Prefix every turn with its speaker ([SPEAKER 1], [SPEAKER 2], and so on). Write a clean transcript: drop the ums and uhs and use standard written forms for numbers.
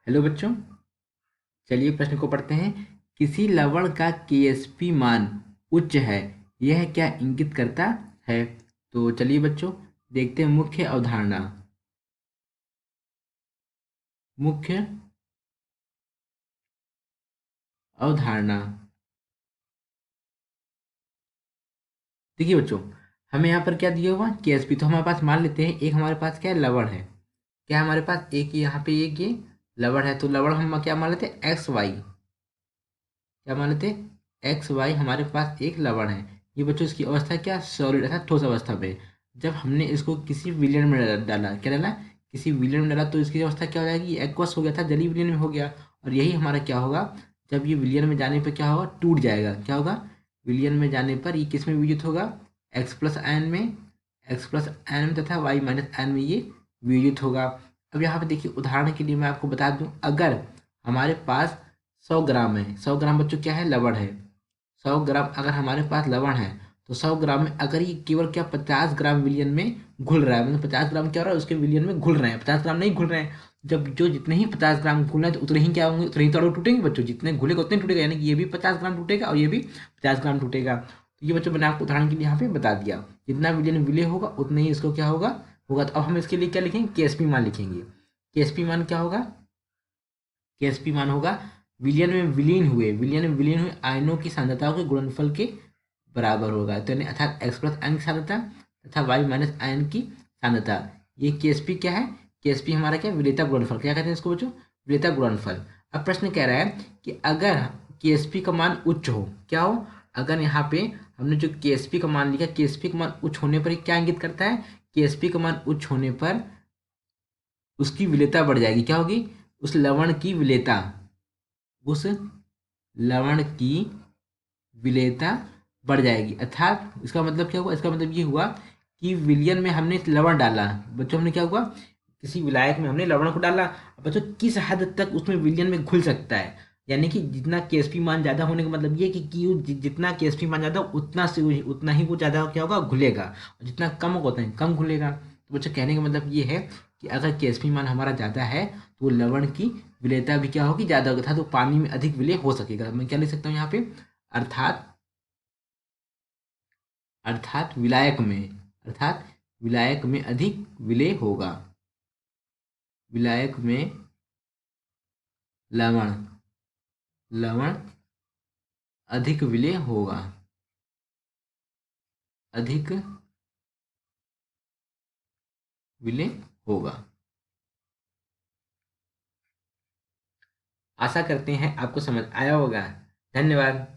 [SPEAKER 1] Hello बच्चों, चलिए प्रश्न को पढ़ते हैं। किसी लवण का केएसपी मान उच्च है, यह क्या इंगित करता है? तो चलिए बच्चों, देखते हैं मुख्य अवधारणा। मुख्य अवधारणा। देखिए बच्चों, हमें यहाँ पर क्या दिया हुआ केएसपी, तो हमारे पास मान लेते हैं एक हमारे पास क्या है, लवण है। क्या हमारे पास एक यहाँ पे एक ये लवण है, तो लवण हम क्या मान लेते हैं, एक्स वाई। क्या मान लेते हैं, एक्स वाई हमारे पास एक लवण है। ये बच्चों इसकी अवस्था क्या, सॉलिड अर्थात ठोस अवस्था पे। जब हमने इसको किसी विलयन में डाला, क्या डाला, किसी विलयन में डाला, तो इसकी अवस्था क्या हो जाएगी, एक्वस हो गया था, जलीय विलयन में हो गया। और यही हमारा क्या होगा, जब ये विलयन में जाने पर क्या होगा, टूट जाएगा। क्या होगा, विलयन में जाने पर ये किस में विद्युत होगा, एक्स प्लस आयन में, एक्स प्लस आयन में, तथा वाई माइनस आयन में ये विद्युत होगा। अब यहाँ पे देखिए, उदाहरण के लिए मैं आपको बता दूं, अगर हमारे पास 100 ग्राम है, 100 ग्राम बच्चों क्या है, लवण है। 100 ग्राम अगर हमारे पास लवण है, तो 100 ग्राम में अगर ये केवल क्या 50 ग्राम विलियन में घुल रहा है, मतलब 50 ग्राम क्या हो रहा है, उसके विलियन में घुल रहे हैं, 50 ग्राम नहीं घुल रहे हैं। जब जो जितने ही 50 ग्राम घुल रहे हैं, तो उतने ही क्या होंगे, उतने ही तो अणु टूटेंगे बच्चों, जितने घुलेगा उतने टूटेगा, यानी कि ये भी 50 ग्राम टूटेगा और ये भी 50 ग्राम टूटेगा। तो ये बच्चों मैंने आपको उदाहरण के लिए यहाँ पे बता दिया, जितना विलियन विलय होगा उतने ही इसको क्या होगा होगा। तो अब हम इसके लिए क्या लिखेंगे, केएसपी मान लिखेंगे। केएसपी मान क्या होगा, केएसपी मान होगा विलियन में विलीन हुए आयनों की सांद्रताओं के गुणनफल के बराबर होगा। तो यानी अर्थात एक्स प्लस आयन की सांद्रता तथा वाई माइनस आयन की सांद्रता। ये केएसपी क्या है, केएसपी हमारा क्या, विलेयता गुणनफल। क्या कहते हैं इसको बच्चों, विलेयता गुणनफल। अब प्रश्न कह रहा है कि अगर केएसपी का मान उच्च हो, क्या हो, अगर यहाँ पे हमने जो केएसपी का मान लिखा, केएसपी का मान उच्च होने पर ये क्या इंगित करता है, केएसपी का मान उच्च होने पर उसकी विलेयता बढ़ जाएगी। क्या होगी, उस लवण की विलेयता, उस लवण की विलेयता बढ़ जाएगी। अर्थात इसका मतलब क्या हुआ, इसका मतलब ये हुआ कि विलयन में हमने लवण डाला, बच्चों हमने क्या हुआ, किसी विलायक में हमने लवण को डाला। अब बच्चों किस हद तक उसमें विलयन में घुल सकता है, यानी कि जितना केएसपी मान ज़्यादा होने का मतलब ये है कि जितना केएसपी मान ज़्यादा उतना से उतना ही वो ज़्यादा क्या होगा, घुलेगा। और जितना कम होता है कम घुलेगा। तो बच्चों कहने का मतलब ये है कि अगर केएसपी मान हमारा ज़्यादा है, तो लवण की विलेयता भी क्या होगी, ज़्यादा होगा, तो पानी में अधिक विलय हो सकेगा। मैं क्या लिख सकता हूँ यहाँ पे, अर्थात अर्थात विलायक में अर्थात विलायक में अधिक विलय होगा। विलायक में लवण लवण अधिक विलय होगा, अधिक विलय होगा। आशा करते हैं आपको समझ आया होगा। धन्यवाद।